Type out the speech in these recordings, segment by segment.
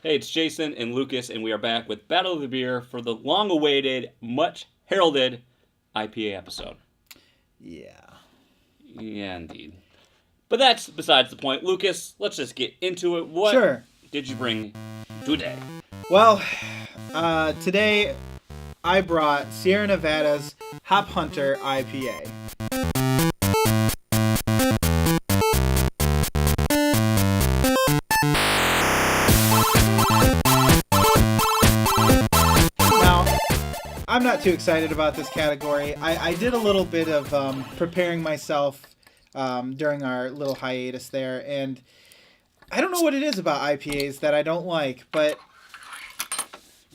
Hey, it's Jason and Lucas, and we are back with Battle of the Beer for the long-awaited, much-heralded IPA episode. Yeah. Yeah, indeed. But that's besides the point. Lucas, let's just get into it. What Sure. did you bring today? Well, today I brought Sierra Nevada's Hop Hunter IPA. I'm not too excited about this category. I did a little bit of preparing myself during our little hiatus there, and I don't know what it is about IPAs that I don't like, but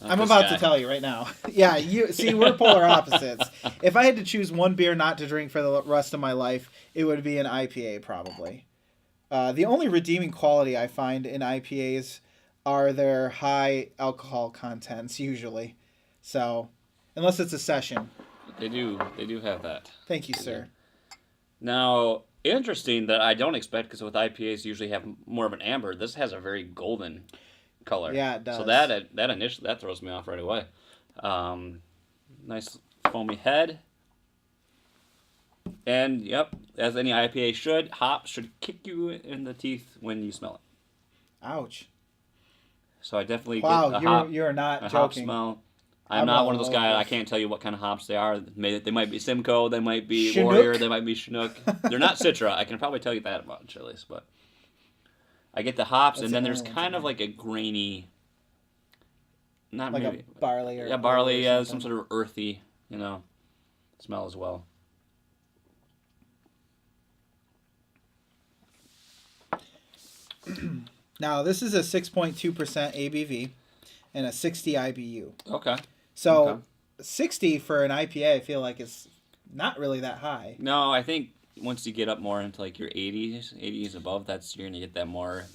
I'm about to tell you right now. Yeah, you see, we're polar opposites. If I had to choose one beer not to drink for the rest of my life, it would be an IPA probably. The only redeeming quality I find in IPAs are their high alcohol contents usually. So... unless it's a session. They do have that. Thank you, sir. Now, interesting that I don't expect, because with IPAs usually have more of an amber. This has a very golden color. Yeah, it does. So that throws me off right away. Nice foamy head. And, yep, as any IPA should, hops should kick you in the teeth when you smell it. Ouch. So I definitely get you're not joking. Hop smell. I'm not one of those guys. I can't tell you what kind of hops they are. They might be Simcoe. They might be Chinook? Warrior. They might be Chinook. They're not Citra. I can probably tell you that about Chili's. But I get the hops, and then there's kind of like a grainy... not like maybe, a barley or... yeah, barley, yeah, some sort of earthy, smell as well. Now, this is a 6.2% ABV and a 60 IBU. Okay. So, 60 for an IPA, I feel like is not really that high. No, I think once you get up more into like your 80s above, you're going to get that more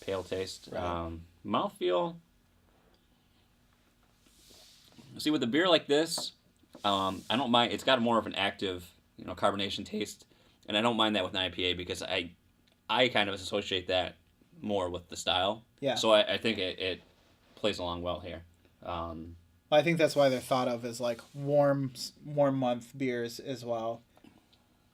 pale taste. Right. Mouthfeel. See, with a beer like this, I don't mind. It's got more of an active, carbonation taste, and I don't mind that with an IPA because I kind of associate that more with the style. Yeah. So I think it plays along well here. I think that's why they're thought of as like warm month beers as well,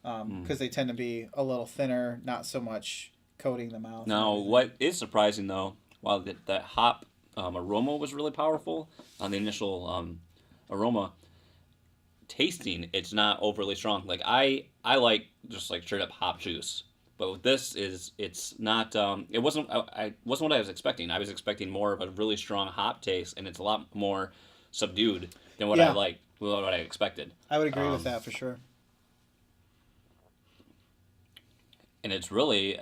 because they tend to be a little thinner, not so much coating the mouth. Now, what is surprising though, while the hop aroma was really powerful on the initial aroma, tasting it's not overly strong. Like I like just like straight up hop juice. But with this it's not. It wasn't. I wasn't what I was expecting. I was expecting more of a really strong hop taste, and it's a lot more subdued than what what I expected. I would agree with that for sure. And it's really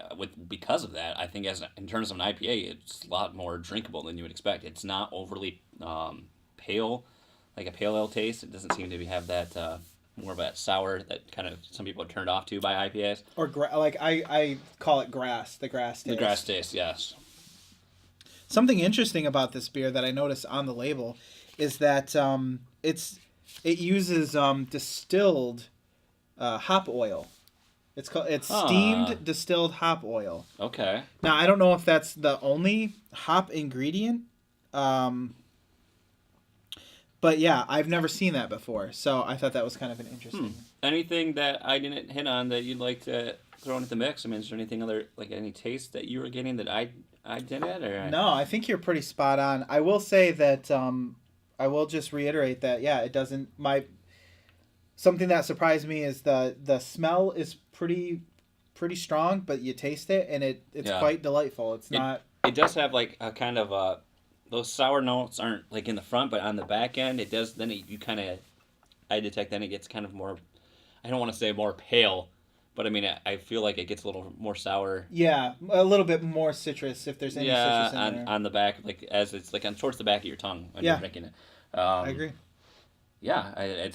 because of that. I think in terms of an IPA, it's a lot more drinkable than you would expect. It's not overly pale, like a pale ale taste. It doesn't seem to have that. More of that sour that kind of some people are turned off to by IPAs. Or like I call it grass, the grass taste. The grass taste, yes. Something interesting about this beer that I noticed on the label is that it uses distilled hop oil. It's steamed distilled hop oil. Okay. Now I don't know if that's the only hop ingredient. But yeah, I've never seen that before, so I thought that was kind of an interesting. Anything that I didn't hit on that you'd like to throw into the mix? I mean, is there anything any taste that you were getting that I didn't? Or no, I think you're pretty spot on. I will say that I will just reiterate that it doesn't. Something that surprised me is the smell is pretty strong, but you taste it and it's quite delightful. It's not. It does have like a kind of those sour notes aren't like in the front, but on the back end, it does. Then you kind of, I detect. Then it gets kind of more. I don't want to say more pale, but I mean I feel like it gets a little more sour. Yeah, a little bit more citrus if there's any citrus in there. On the back, like as it's like towards the back of your tongue when you're drinking it. I agree. Yeah, I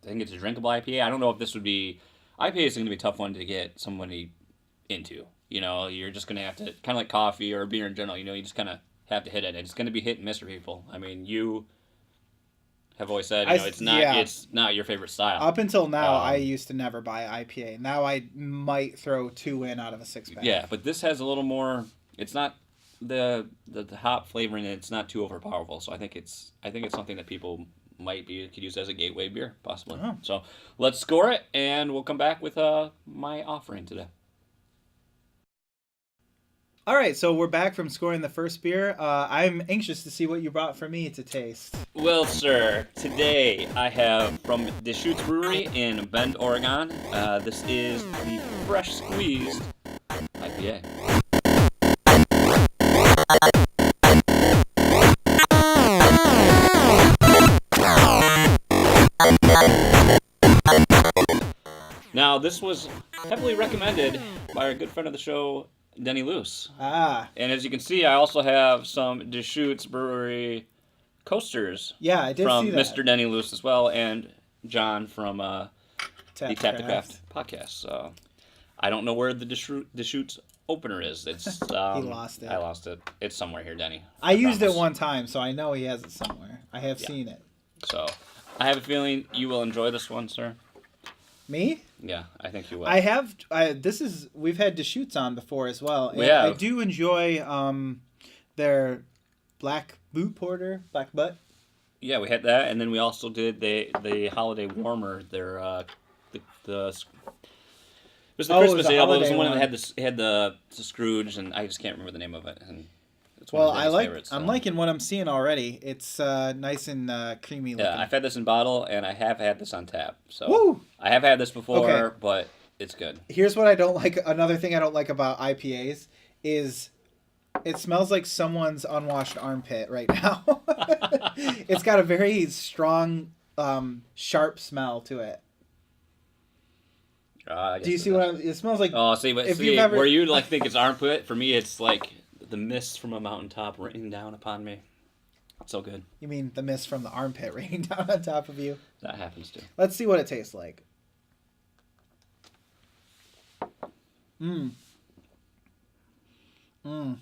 think it's a drinkable IPA. I don't know if this would be. IPA is going to be a tough one to get somebody into. You're just going to have to kind of like coffee or beer in general. You just kind of have to hit it. It's going to be hit and miss for people. I mean, you have always said, it's not your favorite style. Up until now, I used to never buy IPA. Now I might throw 2 in out of a 6-pack. Yeah, but this has a little more. It's not the hop flavoring, it's not too overpowerful. So I think it's something that people could use as a gateway beer, possibly. Oh. So let's score it, and we'll come back with my offering today. All right, so we're back from scoring the first beer. I'm anxious to see what you brought for me to taste. Well, sir, today I have from Deschutes Brewery in Bend, Oregon. This is the Fresh Squeezed IPA. Now, this was heavily recommended by our good friend of the show, Denny Luce. Ah. And as you can see, I also have some Deschutes Brewery coasters. Yeah, I did from see that. Mr. Denny Luce as well, and John from the Tap Tap to Craft podcast. So I don't know where the Deschutes opener is. It's He lost it. I lost it. It's somewhere here, Denny. I used it promise. one time, so I know he has it somewhere. I have seen it. So I have a feeling you will enjoy this one, sir. Me? Yeah, I think you will. We've had Deschutes on before as well. And Yeah. I do enjoy their black boot porter, black butt. Yeah, we had that, and then we also did the holiday warmer. Their it was the Christmas ale, but it was the one that had the Scrooge, and I just can't remember the name of it. And it's one of Danny's favorites, I'm so. liking what I'm seeing already. It's nice and creamy looking. Yeah, I've had this in bottle, and I have had this on tap. So Woo! I have had this before, Okay. but it's good. Here's what I don't like. Another thing I don't like about IPAs is it smells like someone's unwashed armpit right now. It's got a very strong, sharp smell to it. Do you see what I'm... It smells like... Oh, see, but if see, you've ever... where you think it's armpit, for me it's like the mist from a mountaintop raining down upon me. It's so good. You mean the mist from the armpit raining down on top of you? That happens too. Let's see what it tastes like. Mmm. Mmm.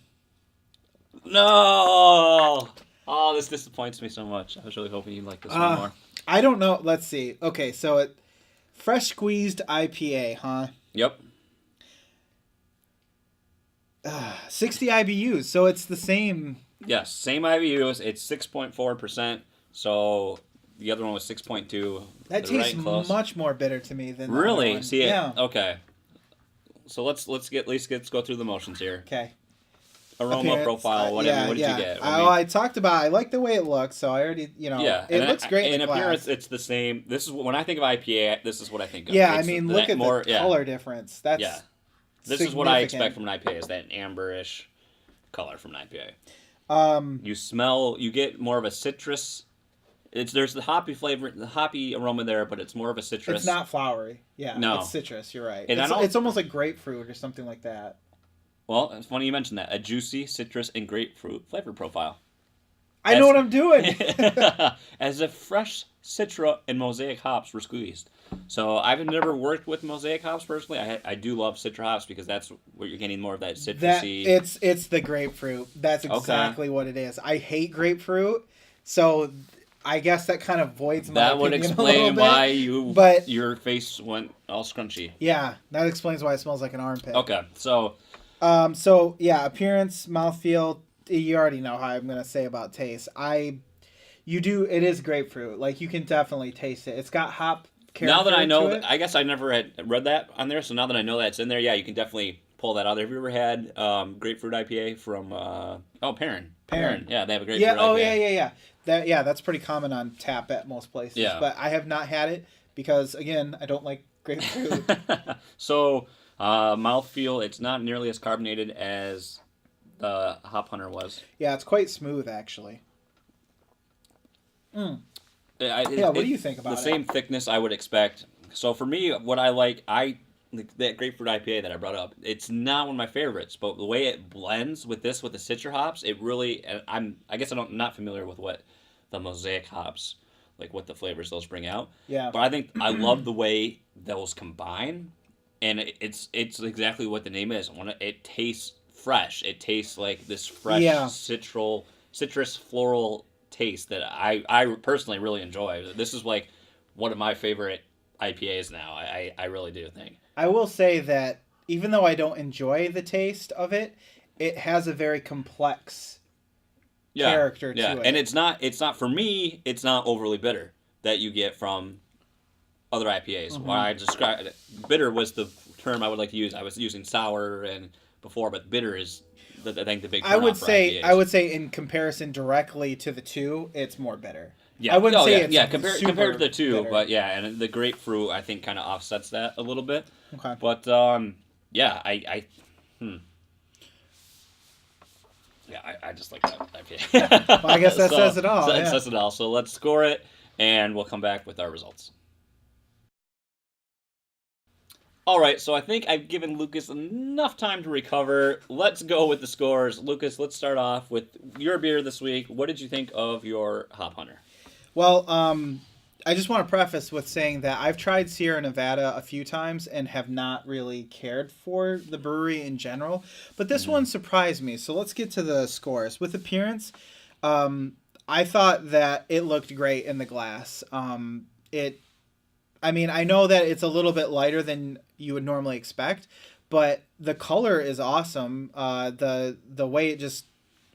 No! Oh, this disappoints me so much. I was really hoping you'd like this one more. I don't know. Let's see. Okay, so Fresh Squeezed IPA, huh? Yep. 60 IBUs, so it's the same. Yes, same IBUs. It's 6.4%. So the other one was 6.2. That They're tastes right close. much more bitter to me than the Really? other one. See it? Yeah. Okay. So let's go through the motions here. Okay. Aroma Appearance, profile, whatever. What did you get? I talked about. I like the way it looks, so I already, Yeah, it looks great in the appearance. glass. It's the same. This is when I think of IPA. This is what I think of. Yeah, It's I mean, that look at more, the color difference. That's yeah. This is what I expect significant. from an IPA. Is that amberish color from an IPA? You get more of a citrus. There's the hoppy flavor, the hoppy aroma there, but it's more of a citrus. It's not flowery. Yeah, No. it's citrus. You're right. And It's almost like grapefruit or something like that. Well, it's funny you mentioned that. A juicy citrus and grapefruit flavor profile. I know what I'm doing. As if fresh Citra and Mosaic hops were squeezed. So I've never worked with Mosaic hops personally. I do love Citra hops because that's where you're getting more of that citrusy. It's the grapefruit. That's exactly what it is. I hate grapefruit, so I guess that kind of voids my that would opinion a little explain bit, why but your face went all scrunchy. Yeah, that explains why it smells like an armpit. Okay, so appearance, mouthfeel. You already know how I'm gonna say about taste. It is grapefruit. Like you can definitely taste it. It's got hop character. Now that I know, to it. I guess I never had read that on there. So now that I know that's in there, yeah, you can definitely pull that out. Have you ever had grapefruit IPA from Perrin? Perrin. Yeah, they have a grapefruit Yeah. Oh IPA. yeah. That's pretty common on tap at most places. Yeah. But I have not had it because again, I don't like grapefruit. So mouthfeel, it's not nearly as carbonated as the Hop Hunter was. Yeah, it's quite smooth actually. What do you think about the same thickness I would expect. So for me, what I like, that grapefruit IPA that I brought up, it's not one of my favorites, but the way it blends with the Citra hops, it really, I guess I'm not familiar with what the Mosaic hops, like what the flavors those bring out. Yeah. But I think I love the way those combine, and it's exactly what the name is. It tastes fresh. It tastes like this fresh citrus floral taste that I personally really enjoy. This is like one of my favorite IPAs now. I really do think. I will say that even though I don't enjoy the taste of it, it has a very complex character to it. And it's not for me. It's not overly bitter that you get from other IPAs. When I described it, bitter was the term I would like to use. I was using sour and before, but bitter is I think the big. I would say in comparison directly to the two, it's more bitter. Yeah, I wouldn't say it's compared to the two, bitter. but yeah, and the grapefruit I think kind of offsets that a little bit. Okay. But yeah, I just like that IPA. Well, I guess that says it all. That says it all. So let's score it, and we'll come back with our results. All right, so I think I've given Lucas enough time to recover. Let's go with the scores. Lucas, let's start off with your beer this week. What did you think of your Hop Hunter? Well, I just want to preface with saying that I've tried Sierra Nevada a few times and have not really cared for the brewery in general. But this one surprised me. So let's get to the scores. With appearance, I thought that it looked great in the glass. I mean, I know that it's a little bit lighter than you would normally expect, but the color is awesome. The way it just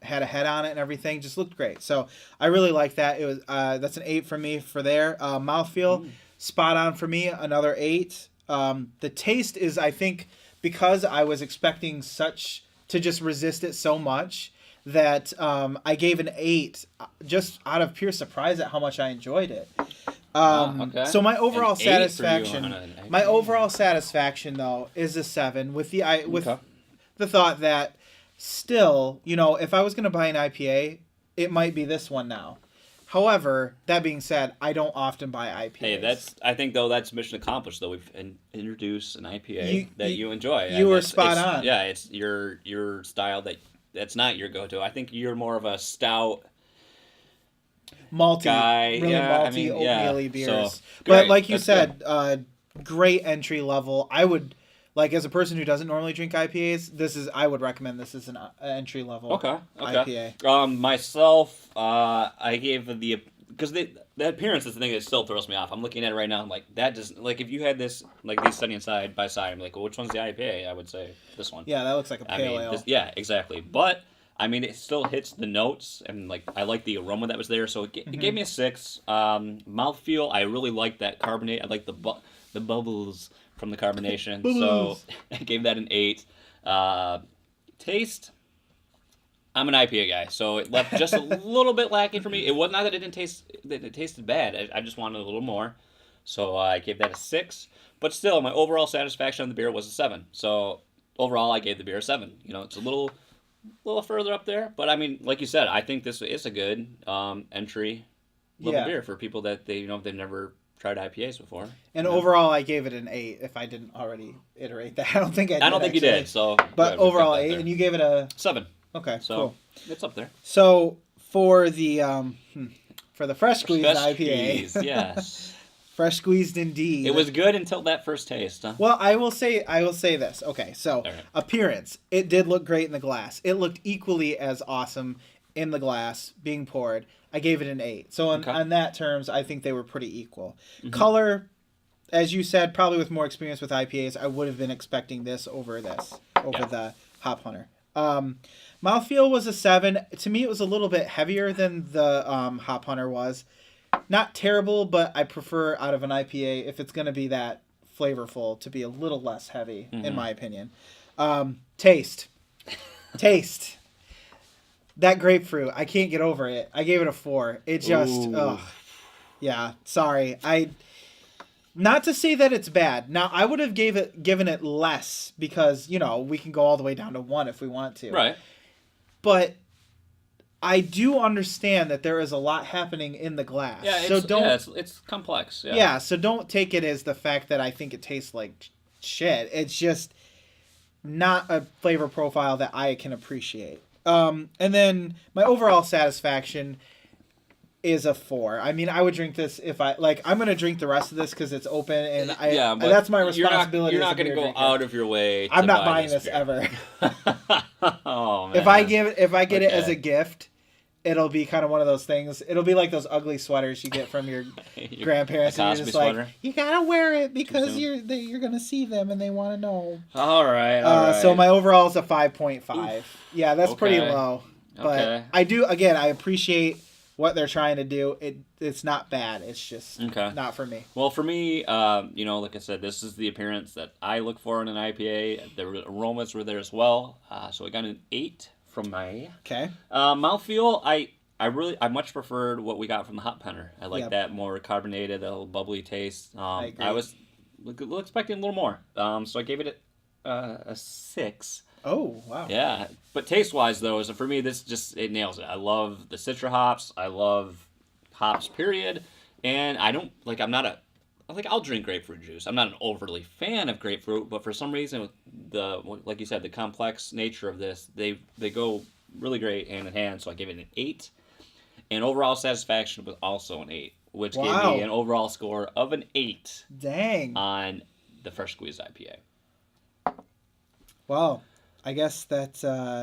had a head on it and everything just looked great. So I really like that. It was that's an 8 for me for there. Mouthfeel, spot on for me, another 8. The taste is, I think, because I was expecting to just resist it so much that I gave an 8 just out of pure surprise at how much I enjoyed it. Okay. So my overall satisfaction though is a 7 with the thought that still, if I was going to buy an IPA, it might be this one now. However, that being said, I don't often buy IPAs. Hey, I think though that's mission accomplished though. We've introduced an IPA that you enjoy. You were spot on. Yeah, it's your style that's not your go-to. I think you're more of a stout malty guy. Really malty, oatmeal-y beers. So, but like you said, great entry level. I would, like, as a person who doesn't normally drink IPAs, I would recommend this as an entry level IPA. Myself, I gave because the appearance is the thing that still throws me off. I'm looking at it right now. I'm like, that doesn't, like, if you had this, like, these studying side by side, I'm like, well, which one's the IPA? I would say this one. Yeah, that looks like a pale ale. Yeah, exactly. But I mean, it still hits the notes, and like I like the aroma that was there, so it gave me a 6. Mouthfeel, I really like that carbonate. I like the bubbles from the carbonation, so I gave that an 8. Taste, I'm an IPA guy, so it left just a little bit lacking for me. It was not that it tasted bad. I just wanted a little more, so I gave that a 6. But still, my overall satisfaction on the beer was a 7. So overall, I gave the beer a 7. It's a little further up there, but I mean, like you said, I think this is a good entry level beer for people that they've never tried IPAs before. And overall, I gave it an 8. If I didn't already iterate that, I don't think I did. You did. So, but overall 8, and you gave it a 7. Okay, so cool. It's up there. So for the Fresh Squeezed IPA, Squeeze, yes. Fresh Squeezed indeed. It was good until that first taste. Huh? Well, I will say this. Okay, so appearance, it did look great in the glass. It looked equally as awesome in the glass being poured. I gave it an 8. So on that terms, I think they were pretty equal. Mm-hmm. Color, as you said, probably with more experience with IPAs, I would have been expecting this over the Hop Hunter. Mouthfeel was a 7. To me, it was a little bit heavier than the Hop Hunter was. Not terrible, but I prefer out of an IPA, if it's going to be that flavorful, to be a little less heavy, in my opinion. Taste. That grapefruit, I can't get over it. I gave it a 4. It just, yeah, sorry. Not to say that it's bad. Now, I would have given it less because, we can go all the way down to 1 if we want to. Right. But I do understand that there is a lot happening in the glass. Yeah, it's complex. Yeah. Yeah, so don't take it as the fact that I think it tastes like shit. It's just not a flavor profile that I can appreciate. And then my overall satisfaction is a 4. I mean, I would drink this if I'm going to drink the rest of this because it's open, and that's my responsibility. You're not going to go out of your way. I'm not buying this ever. Oh man! If I get it as a gift, it'll be kind of one of those things. It'll be like those ugly sweaters you get from your grandparents, and you're just like, you gotta wear it because you're gonna see them and they want to know. All right. So my overall is a 5.5. Yeah, that's pretty low. But I appreciate what they're trying to do. It's not bad. It's just not for me. Well, for me, like I said, this is the appearance that I look for in an IPA. The aromas were there as well. So I got an 8 from my mouthfeel. I much preferred what we got from the Hop Penner. I like that more carbonated, that little bubbly taste. I was expecting a little more. So I gave it a 6. Oh, wow. Yeah. But taste-wise, though, for me, it nails it. I love the Citra hops. I love hops, period. And I'll drink grapefruit juice. I'm not an overly fan of grapefruit, but for some reason, like you said, the complex nature of this, they go really great hand in hand. So I gave it an 8. And overall satisfaction was also an 8, which gave me an overall score of an 8. Dang. On the Fresh Squeezed IPA. Wow. I guess that's... So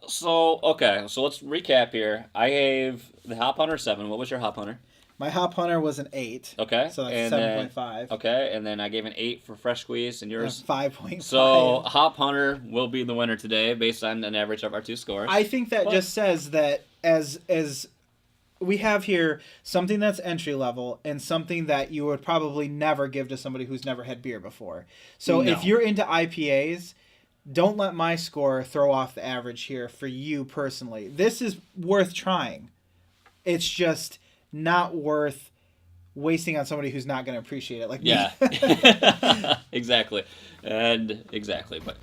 let's recap here. I gave the Hop Hunter 7. What was your Hop Hunter? My Hop Hunter was an 8. Okay. So that's 7.5. Okay, and then I gave an 8 for Fresh Squeeze, and yours? 5.5. So Hop Hunter will be the winner today based on an average of our 2 scores. I think that just says that as we have here something that's entry level and something that you would probably never give to somebody who's never had beer before. So if you're into IPAs... Don't let my score throw off the average here for you personally. This is worth trying. It's just not worth wasting on somebody who's not going to appreciate it like me. Yeah. Exactly. But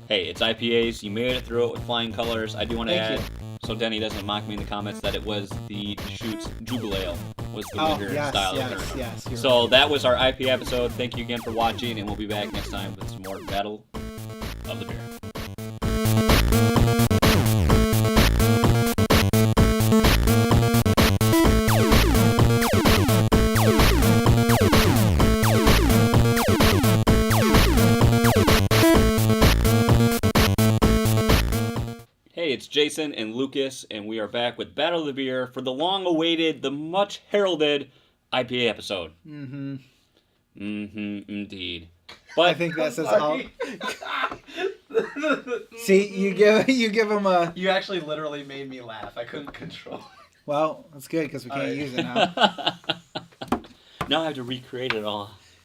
hey, it's IPAs. You made it through it with flying colors. I do want to add, so Denny doesn't mock me in the comments, that it was the Deschutes Jubilale was the winner style. Yes. So right. That was our IPA episode. Thank you again for watching, and we'll be back next time with some more Battle of the Beer. Hey, it's Jason and Lucas, and we are back with Battle of the Beer for the long-awaited, the much-heralded IPA episode. Mm-hmm. Mm-hmm, indeed. But I think that says all. See, you give them a. You actually literally made me laugh. I couldn't control it. Well, that's good because we can't use it now. Now I have to recreate it all.